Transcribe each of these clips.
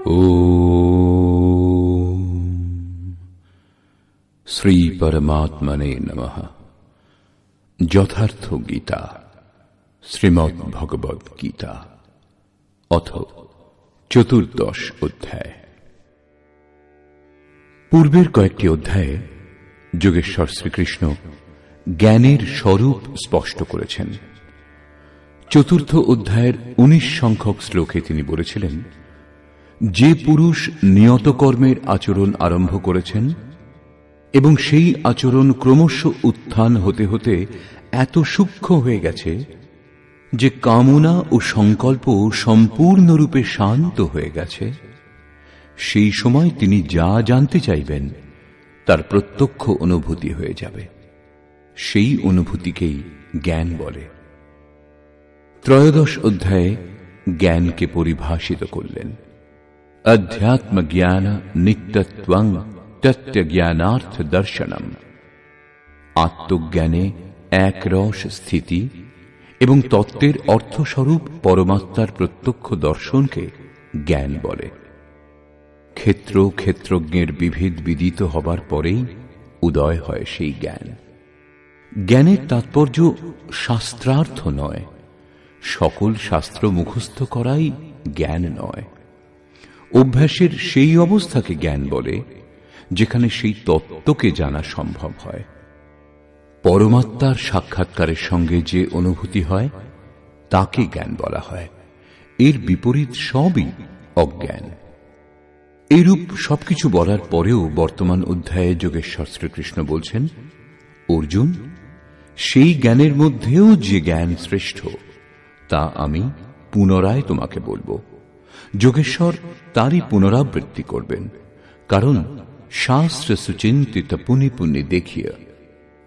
ओम श्री परमात्मने नमः। যথার্থ গীতা শ্রীমদ্ ভগবদ গীতা অথ চতুর্দশ অধ্যায়। পূর্বের কয়েকটি অধ্যায়ে যোগেশ্বর শ্রীকৃষ্ণ জ্ঞানের স্বরূপ স্পষ্ট করেছেন। চতুর্থ অধ্যায়ের 19 সংখ্যক শ্লোকে তিনি বলেছিলেন, যে পুরুষ নিয়ত কর্মের আচরণ আরম্ভ করেছেন এবং সেই আচরণ ক্রমশ উত্থান হতে হতে এত সূক্ষ্ম হয়ে গেছে যে কামনা ও সংকল্প সম্পূর্ণরূপে শান্ত হয়ে গেছে, সেই সময় তিনি যা জানতে চাইবেন তার প্রত্যক্ষ অনুভূতি হয়ে যাবে। সেই অনুভূতিকেই জ্ঞান বলে। ত্রয়োদশ অধ্যায়ে জ্ঞানকে পরিভাষিত করলেন। अध्यात्म ज्ञान नित्यत्वं तत्त्व ज्ञानार्थ दर्शनम। আত্মজ্ঞানে এক রস স্থিতি এবং তত্ত্বের অর্থস্বরূপ পরমাত্মার প্রত্যক্ষ দর্শনকে জ্ঞান বলে। ক্ষেত্র ক্ষেত্রজ্ঞের বিভেদ বিদিত হবার পরেই উদয় হয় সেই জ্ঞান। জ্ঞানের তাৎপর্য শাস্ত্রার্থ নয়, সকল শাস্ত্র মুখস্থ করাই জ্ঞান নয়। অভ্যাসের সেই অবস্থাকে জ্ঞান বলে যেখানে সেই তত্ত্বকে জানা সম্ভব হয়। পরমাত্মার সাক্ষাৎকারের সঙ্গে যে অনুভূতি হয় তাকে জ্ঞান বলা হয়। এর বিপরীত সবই অজ্ঞান। এইরূপ সবকিছু বলার পরেও বর্তমান অধ্যায়ে যোগেশ্বর শ্রীকৃষ্ণ বলছেন, অর্জুন, সেই জ্ঞানের মধ্যেও যে জ্ঞান শ্রেষ্ঠ তা আমি পুনরায় তোমাকে বলবো। যোগেশ্বর তারই পুনরাবৃত্তি করবেন, কারণ শাস্ত্র সুচিন্তিত পুনি পুনি দেখিয়ে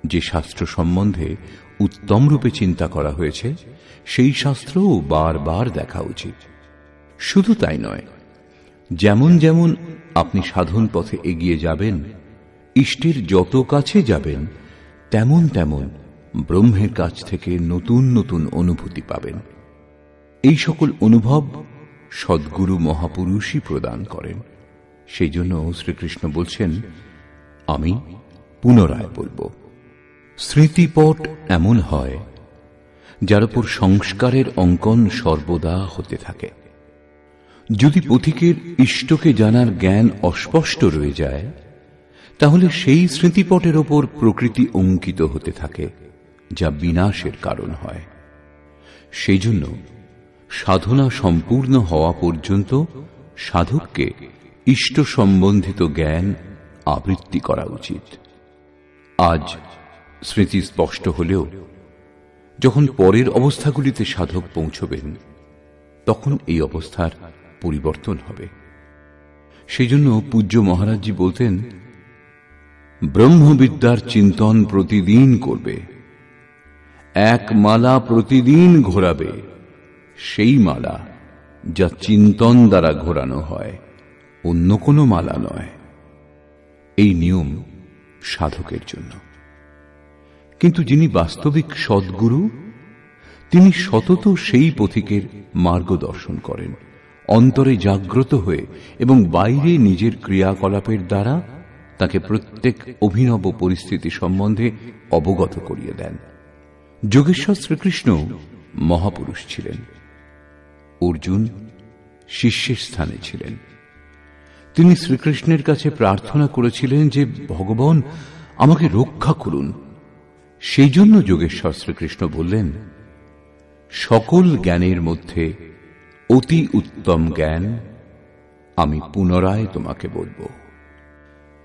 যে শাস্ত্র সম্বন্ধে উত্তম রূপে চিন্তা করা হয়েছে সেই শাস্ত্রও বারবার দেখা উচিত। শুধু তাই নয়, যেমন যেমন আপনি সাধন পথে এগিয়ে যাবেন, ইষ্টের যত কাছে যাবেন, তেমন তেমন ব্রহ্মের কাছ থেকে নতুন নতুন অনুভূতি পাবেন। এই সকল অনুভব সদ্গুরু মহাপুরুষই প্রদান করেন। সেই জন্য শ্রীকৃষ্ণ বলছেন, আমি পুনরায় বলবো। স্মৃতিপট এমন হয় যার উপর সংস্কারের অঙ্কন সর্বদা হতে থাকে। যদি পথিকের ইষ্টকে জানার জ্ঞান অস্পষ্ট রয়ে যায়, তাহলে সেই স্মৃতিপটের ওপর প্রকৃতি অঙ্কিত হতে থাকে, যা বিনাশের কারণ হয়। সেই জন্য সাধনা সম্পূর্ণ হওয়া পর্যন্ত সাধককে ইষ্ট সম্বন্ধিত জ্ঞান আবৃত্তি করা উচিত। আজ স্মৃতি স্পষ্ট হলেও যখন পরের অবস্থাগুলিতে সাধক পৌঁছবেন, তখন এই অবস্থার পরিবর্তন হবে। সেই জন্য পূজ্য মহারাজজি বলতেন, ব্রহ্মবিদ্যার চিন্তন প্রতিদিন করবে, এক মালা প্রতিদিন ঘোরাবে, সেই মালা যা চিন্তন দ্বারা ঘোরানো হয়, অন্য কোনো মালা নয়। এই নিয়ম সাধকের জন্য। কিন্তু যিনি বাস্তবিক সদ্গুরু, তিনি সতত সেই পথিকের মার্গদর্শন করেন, অন্তরে জাগ্রত হয়ে এবং বাইরে নিজের ক্রিয়াকলাপের দ্বারা তাকে প্রত্যেক অভিনব পরিস্থিতি সম্বন্ধে অবগত করিয়ে দেন। যোগেশ্বর শ্রীকৃষ্ণ মহাপুরুষ ছিলেন, অর্জুন শিষ্যের স্থানে ছিলেন। তিনি শ্রীকৃষ্ণের কাছে প্রার্থনা করেছিলেন যে, ভগবান আমাকে রক্ষা করুন। সেই জন্য যোগেশ্বর শ্রীকৃষ্ণ বললেন, সকল জ্ঞানের মধ্যে অতি উত্তম জ্ঞান আমি পুনরায় তোমাকে বলবো।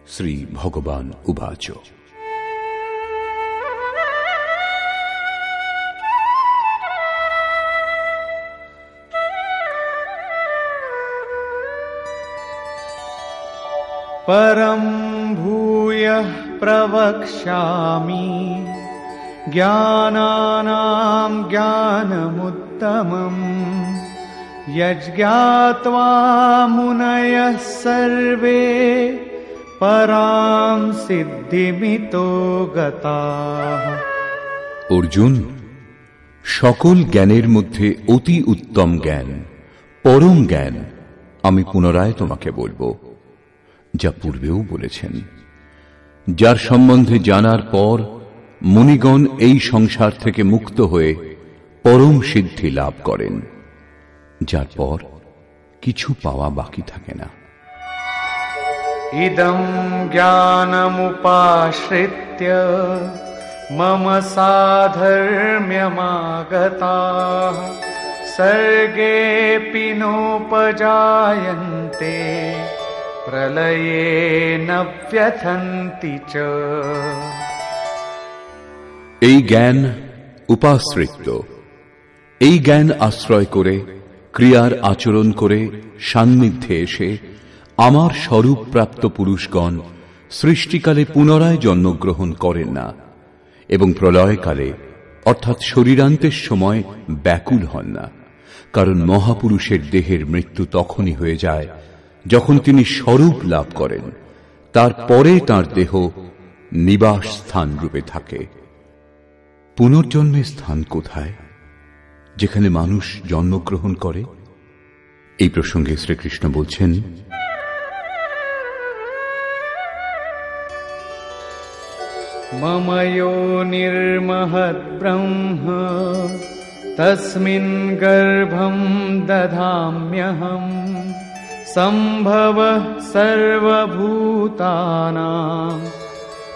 শ্রী ভগবান উবাচ। परं भूयः प्रवक्ष्यामि ज्ञानानां ज्ञानमुत्तमम् यज्ञात्वा मुनयः सर्वे परां सिद्धिमितो गताः। অর্জুন, সকল জ্ঞানের মধ্যে অতি উত্তম জ্ঞান, পরম জ্ঞান আমি পুনরায় তোমাকে বলবো, যা পূর্বেও বলেছেন। যার সম্বন্ধে জানার পর মুনিগণ এই সংসার থেকে মুক্ত হয়ে পরম সিদ্ধি লাভ করেন, যার পর কিছু পাওয়া বাকি থাকে না। ইদং জ্ঞানমুপাশ্রিত্য মম সাধর্ম্যমাগতাঃ সর্গেপি নোপজায়ন্তে প্রলয়ে ন ব্যথন্তি চ। এই জ্ঞান উপাশ্রিত, এই জ্ঞান আশ্রয় করে ক্রিয়ার আচরণ করে সান্নিধ্যে এসে আমার স্বরূপ প্রাপ্ত পুরুষগণ সৃষ্টিকালে পুনরায় জন্মগ্রহণ করেন না এবং প্রলয়কালে অর্থাৎ শরীরান্তের সময় ব্যাকুল হন না, কারণ মহাপুরুষের দেহের মৃত্যু তখনই হয়ে যায় যখন তিনি স্বরূপ লাভ করেন, তারপরে তাঁর দেহ নিবাস স্থান রূপে থাকে। পুনর্জন্মের স্থান কোথায় যেখানে মানুষ জন্মগ্রহণ করে? এই প্রসঙ্গে শ্রীকৃষ্ণ বলছেন, মম যোনির্মহৎ ব্রহ্ম তস্মিন গর্ভং দধাম্যহম সম্ভবঃ সর্বভূতানাং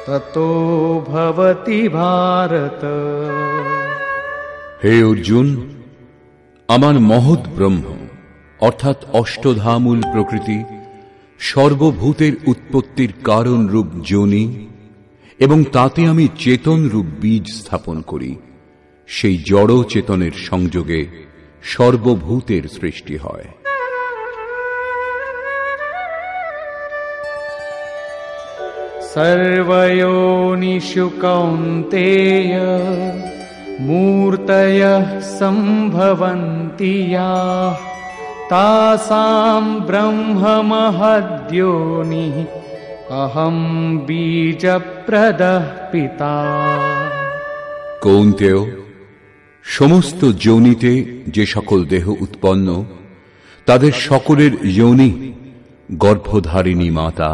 ততো ভবতি ভারত। হে অর্জুন, আমার মহৎ ব্রহ্ম অর্থাৎ অষ্টধামূল প্রকৃতি সর্বভূতের উৎপত্তির কারণ রূপ যোনি এবং তাতে আমি চেতন রূপ বীজ স্থাপন করি। সেই জড় চেতনের সংযোগে সর্বভূতের সৃষ্টি হয়। সর্বয়োনিষু কৌন্তেয় মূর্তয়ঃ সম্ভবন্তি ইয়াঃ তাসাম ব্রহ্ম মহদ্যোনিঃ অহং বীজপ্রদঃ পিতা। কৌন্তেয়, সমস্ত যোনিতে যে সকল দেহ উৎপন্ন তাদের সকলের যোনি গর্ভধারিণী মাতা,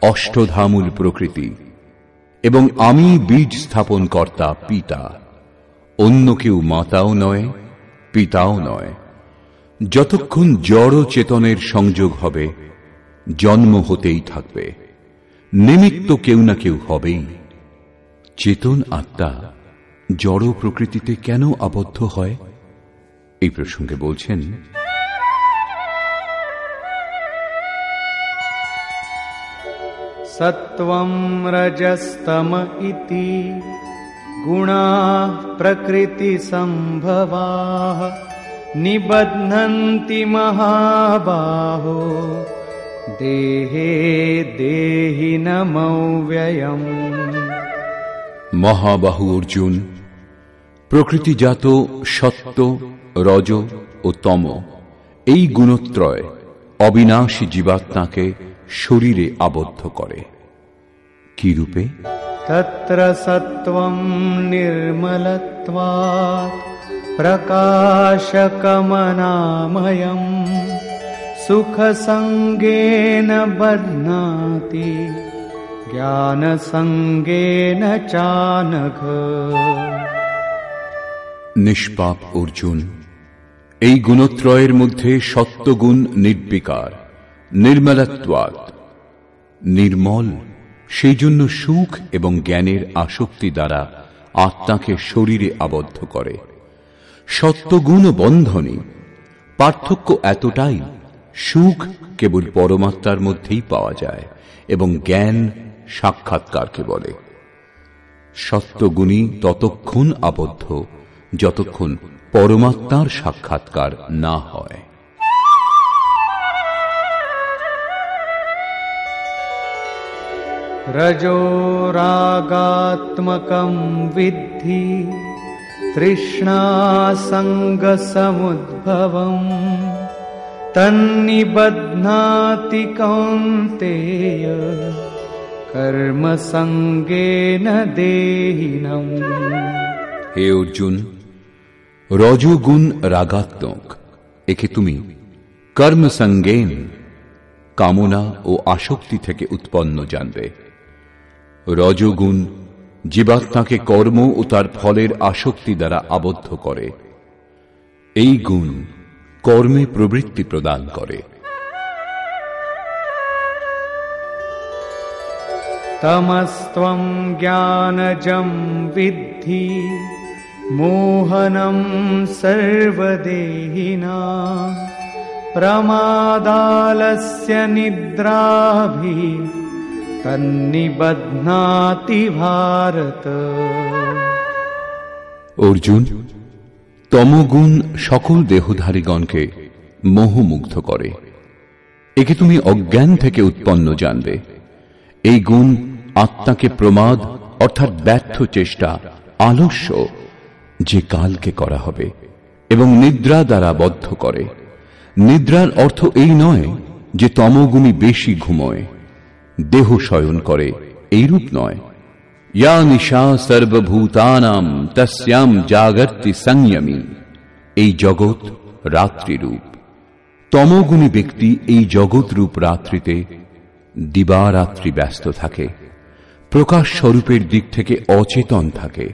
অষ্টধামূল প্রকৃতি এবং আমি বীজ স্থাপন কর্তা পিতা। অন্য কেউ মাতাও নয়, পিতাও নয়। যতক্ষণ জড় চেতনের সংযোগ হবে জন্ম হতেই থাকবে, নিমিত্ত কেউ না কেউ হবেই। চেতন আত্মা জড় প্রকৃতিতে কেন আবদ্ধ হয়? এই প্রসঙ্গে বলছেন, সত্ত্বং রজস্তম ইতি গুণাঃ প্রকৃতি সম্ভবাঃ নিবধ্নন্তি মহাবাহো দেহে দেহিনমব্যয়ম। মহাবাহু অর্জুন, প্রকৃতিজাত সত্ত্ব, রজ ও তম এই গুণত্রয় অবিনাশী জীবাত্মাকে শরীরে আবদ্ধ করে। কি রূপে? তত্র সত্ত্বং নির্মলত্বাৎ প্রকাশকমনাময়ম সুখ সঙ্গেন বধ্নাতি জ্ঞান সঙ্গেন চানঘ। নিষ্পাপ অর্জুন, এই গুণত্রয়ের মধ্যে সত্ত্বগুণ নির্বিকার, নির্মলত্বাৎ নির্মল, সেই জন্য সুখ এবং জ্ঞানের আসক্তি দ্বারা আত্মাকে শরীরে আবদ্ধ করে। সত্ত্বগুণ বন্ধনী, পার্থক্য এতটাই, সুখ কেবল পরমাত্মার মধ্যেই পাওয়া যায় এবং জ্ঞান সাক্ষাৎকারকে বলে। সত্ত্বগুণী ততক্ষণ আবদ্ধ যতক্ষণ পরমাত্মার সাক্ষাৎকার না হয়। রজো রাগাত্মকং বিদ্ধি তৃষ্ণা সঙ্গ সমুদ্ভবম তন্নিবধ্নাতি কৌন্তেয় কর্ম সঙ্গেন দেহিনম। হে অর্জুন, রজোগুণ রাগাত্মক, একে তুমি কর্মসঙ্গেন কামনা ও আসক্তি থেকে উৎপন্ন জানবে। রজোগুণ জীবাত্মাকে কর্ম ও তার ফলের আসক্তি দ্বারা আবদ্ধ করে। এই গুণ কর্মে প্রবৃত্তি প্রদান করে। তমস্ত্বং জ্ঞানজং বিদ্ধি মোহনং সর্বদেহিনাং প্রমাদালস্য নিদ্রাভিঃ তন্নিবধ্নাতি ভারত। অর্জুন, তমগুণ সকল দেহধারীগণকে মোহমুগ্ধ করে। একে তুমি অজ্ঞান থেকে উৎপন্ন জানবে। এই গুণ আত্মাকে প্রমাদ অর্থাৎ ব্যর্থ চেষ্টা, আলস্য যে কালকে করা হবে এবং নিদ্রা দ্বারা বদ্ধ করে। নিদ্রার অর্থ এই নয় যে তমগুণী বেশি ঘুমোয়, দেহ শয়ন করে, এইরূপ নয়। ইয়া নিশা সর্বভূতানাম তস্যাম জাগর্তি সংযমী। এই জগৎ রাত্রিরূপ। তমগুণী ব্যক্তি এই জগৎরূপ রাত্রিতে দিবারাত্রি ব্যস্ত থাকে, প্রকাশ স্বরূপের দিক থেকে অচেতন থাকে।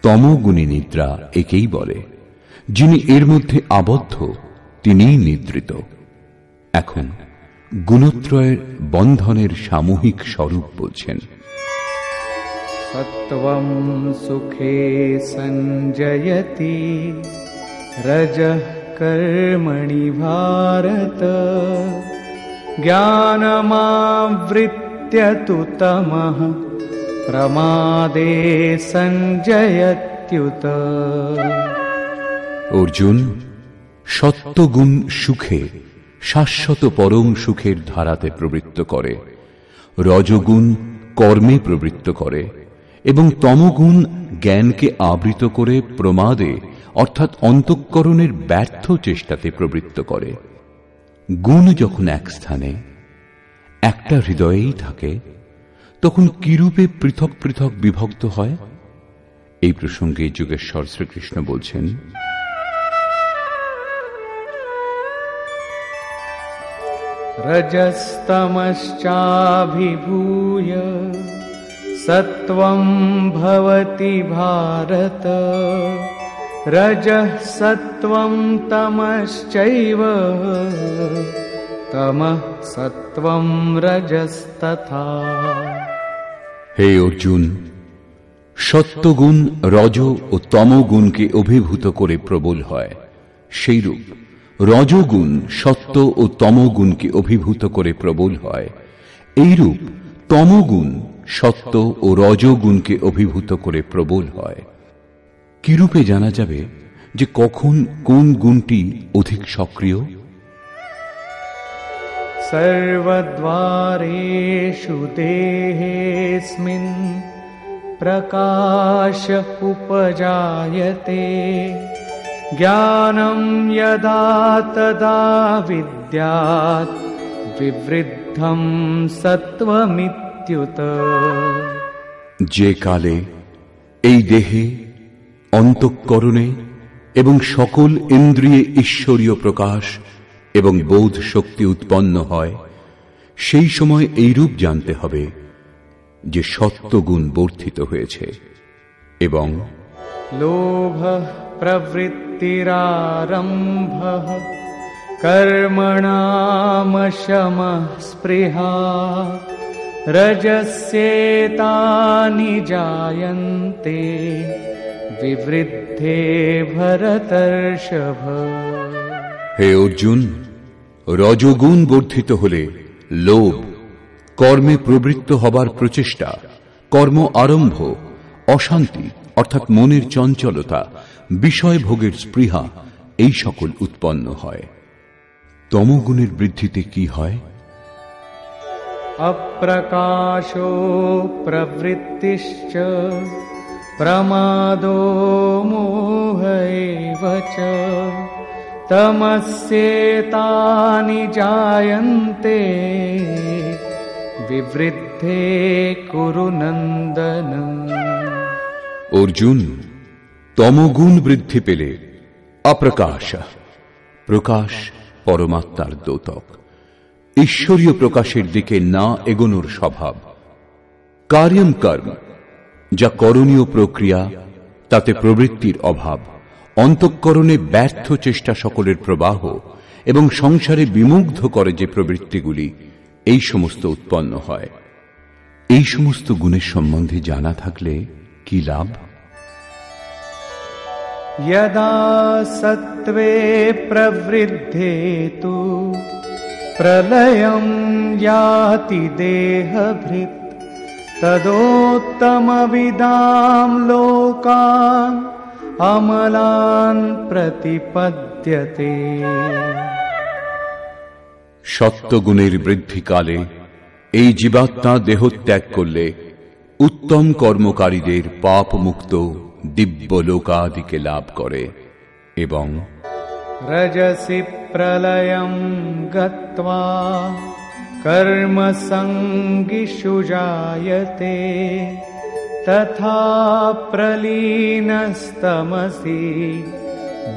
তমগুণী নিদ্রা একেই বলে। যিনি এর মধ্যে আবদ্ধ তিনিই নিদ্রিত। এখন গুণত্রয়ের বন্ধনের সামূহিক স্বরূপ বলছেন। সত্ত্বং সুখে সঞ্জয়তি রজঃ কর্মণি ভারত জ্ঞানমাবৃত্য তু তমঃ প্রমাদে সঞ্জয়ত্যুত। অর্জুন, সত্ত্বগুণ সুখে, শাশ্বত পরম সুখের ধারাতে প্রবৃত্ত করে, রজগুণ কর্মে প্রবৃত্ত করে এবং তমগুণ জ্ঞানকে আবৃত করে প্রমাদে অর্থাৎ অন্তঃকরণের ব্যর্থ চেষ্টাতে প্রবৃত্ত করে। গুণ যখন এক স্থানে একটা হৃদয়েই থাকে তখন কিরূপে পৃথক পৃথক বিভক্ত হয়? এই প্রসঙ্গে যোগেশ্বর শ্রীকৃষ্ণ বলছেন, রজস্তমশ্চাভিভূয় সত্ত্বং ভবতি ভারত রজঃ সত্ত্বং তমশ্চৈব তমঃ সত্ত্বং রজস্তথা। হে অর্জুন, সত্ত্বগুণ রজ ও তমগুণকে অভিভূত করে প্রবল হয়, সেইরূপ রজগুণ সত্ত্ব ও তমগুণকে অভিভূত করে প্রবল হয়। এইরূপ তমগুণ সত্ত্ব ও রজগুণকে অভিভূত করে প্রবল হয়। কিরূপে জানা যাবে যে কখন কোন গুণটি অধিক সক্রিয়? সর্বদ্বারেষু দেহেস্মিন প্রকাশ উপজায়তে জ্ঞানম যদা তদা বিদ্যাৎ বিবৃদ্ধম সত্ত্বমিত্যুত। যে কালে এই দেহে, অন্তঃকরণে এবং সকল ইন্দ্রিয়ে ঈশ্বরীয় প্রকাশ এবং বোধ শক্তি উৎপন্ন হয়, সেই সময় এইরূপ জানতে হবে যে সত্ত্বগুণ বর্ধিত হয়েছে এবং লোভ প্রবৃত্তিরারম্ভঃ কর্মণাম শমঃ স্পৃহা রজস্যেতানি জায়ন্তে বিবৃদ্ধে ভরতর্ষভ। হে অর্জুন, রজগুণ বর্ধিত হলে লোভ, কর্মে প্রবৃত্ত হবার প্রচেষ্টা, কর্ম আরম্ভ, অশান্তি অর্থাৎ মনের চঞ্চলতা, বিষয় ভোগের স্পৃহা এই সকল উৎপন্ন হয়। তমগুণের বৃদ্ধিতে কি হয়? অপ্রকাশো প্রবৃত্তিশ্চ প্রমাদো মোহ এব চ তমস্যেতানি জায়ন্তে বিবৃদ্ধে কুরু নন্দন। অর্জুন, তমগুণ বৃদ্ধি পেলে অপ্রকাশ, প্রকাশ পরমাত্মার দ্যোতক। ঈশ্বরীয় প্রকাশের দিকে না এগোনোর স্বভাব। কার্যম কর্ম, যা করণীয় প্রক্রিয়া, তাতে প্রবৃত্তির অভাব, অন্তঃকরণে ব্যর্থ চেষ্টা সকলের প্রবাহ এবং সংসারে বিমুগ্ধ করে যে প্রবৃত্তিগুলি, এই সমস্ত উৎপন্ন হয়। এই সমস্ত গুণের সম্বন্ধে জানা থাকলে কি লাভ? यदा सत्त्वे प्रवृद्धे तु प्रलयं याति देहभृत् तदोत्तमविदां लोकान् अमलान् प्रतिपद्यते। সত্যগুণের বৃদ্ধিকালে এই জীবাত্মা দেহত্যাগ করলে উত্তম কর্মকারীদের পাপ মুক্ত দিব্য লোকাদিকে লাভ করে এবং रजसि प्रलयं गत्वा कर्मसङ्गिषु जायते तथा प्रलीनस्तमसि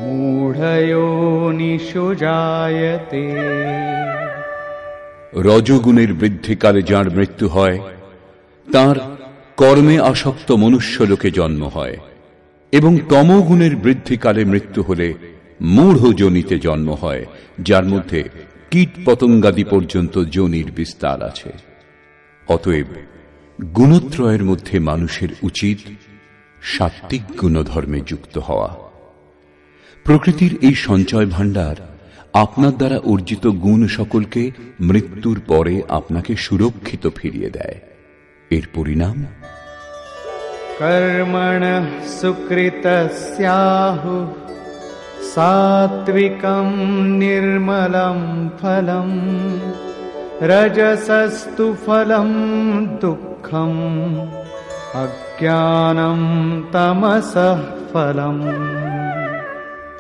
मूढयोनिषु जायते। রজগুণের বৃদ্ধিকালে যার মৃত্যু হয়, তার কর্মে আসক্ত মনুষ্যলোকে জন্ম হয়, এবং তমগুণের বৃদ্ধিকালে মৃত্যু হলে মূঢ় যোনিতে জন্ম হয়, যার মধ্যে কীট পতঙ্গাদি পর্যন্ত যোনির বিস্তার আছে। অতএব গুণত্রয়ের মধ্যে মানুষের উচিত সাত্ত্বিক গুণধর্মে যুক্ত হওয়া। প্রকৃতির এই সঞ্চয় ভাণ্ডার আপনার দ্বারা অর্জিত গুণ সকলকে মৃত্যুর পরে আপনাকে সুরক্ষিত ফিরিয়ে দেয়। এর পরিণাম कर्मणः सुकृतस्याहुः सात्विकं निर्मलं फलं रजसस्तु फलं दुःखं अज्ञानं तमसः फलम्।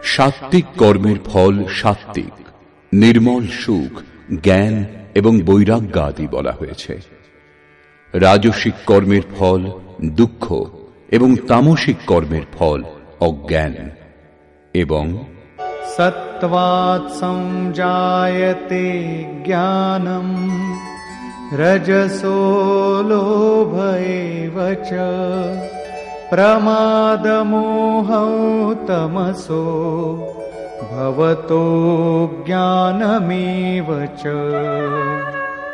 সাত্ত্বিক কর্মের ফল সাত্ত্বিক, নির্মল সুখ, জ্ঞান এবং বৈরাগ্য আদি বলা হয়েছে। রাজসিক কর্মের ফল দুঃখ এবং তামসিক কর্মের ফল অজ্ঞান। এবং सत्त्वात् संजायते ज्ञानं रजसो लोभ एव च प्रमादमोहौ तमसो भवतो ज्ञानमेव च।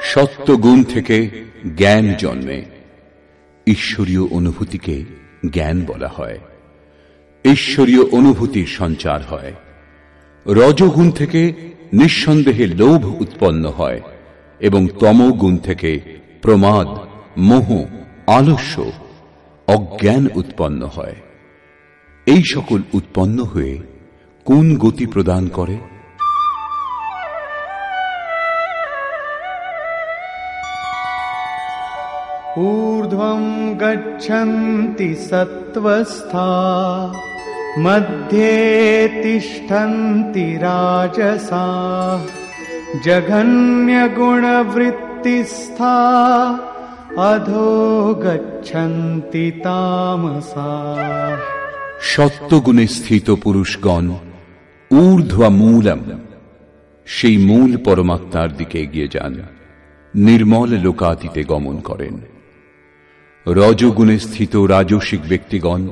সত্যগুণ থেকে জ্ঞান জন্মে। ঈশ্বরীয় অনুভূতিকে জ্ঞান বলা হয়। ঈশ্বরীয় অনুভূতির সঞ্চার হয়। রজগুণ থেকে নিঃসন্দেহে লোভ উৎপন্ন হয় এবং তমগুণ থেকে প্রমাদ, মোহ, আলস্য, অজ্ঞান উৎপন্ন হয়। এই সকল উৎপন্ন হয়ে কোন গতি প্রদান করে? ऊर्ध्वं गच्छन्ति सत्त्वस्था मध्ये तिष्ठन्ति राजसाः जघन्यगुणवृत्तिस्था अधो गच्छन्ति तामसाः। সত্যগুণে স্থিত পুরুষগণ ঊর্ধ্বমূলম, সেই মূল পরমাত্মার দিকে এগিয়ে যান, নির্মল লোকাতীতে গমন করেন। রজগুণে স্থিত রাজসিক ব্যক্তিগণ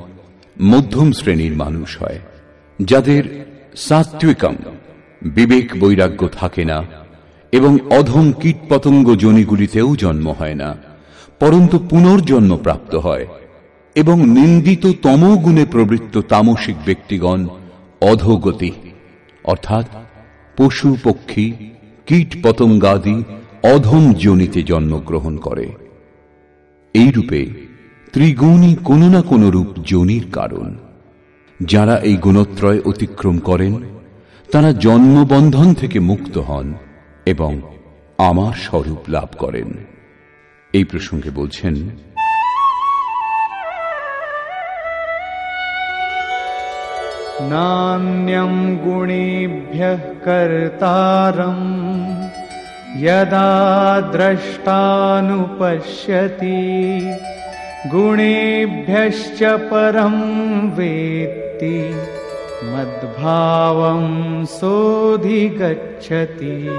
মধ্যম শ্রেণীর মানুষ হয়, যাদের সাত্ত্বিকম বিবেক বৈরাগ্য থাকে না এবং অধম কীটপতঙ্গ যোনিগুলিতেও জন্ম হয় না, পরন্তু পুনর্জন্ম প্রাপ্ত হয়। এবং নিন্দিত তমগুণে প্রবৃত্ত তামসিক ব্যক্তিগণ অধোগতি অর্থাৎ পশু পক্ষী কীট পতঙ্গাদি অধম যোনিতে জন্মগ্রহণ করে। এইরূপে ত্রিগুণই কোন না কোন রূপ যোনির কারণ। যারা এই গুণত্রয় অতিক্রম করেন তারা জন্মবন্ধন থেকে মুক্ত হন এবং আমার স্বরূপ লাভ করেন। এই প্রসঙ্গে বলছেন, नान्यं गुणेभ्यः कर्तारं यदा द्रष्टानुपश्यति गुणेभ्यश्च परं वेत्ति मद्भावं सोऽधिगच्छति।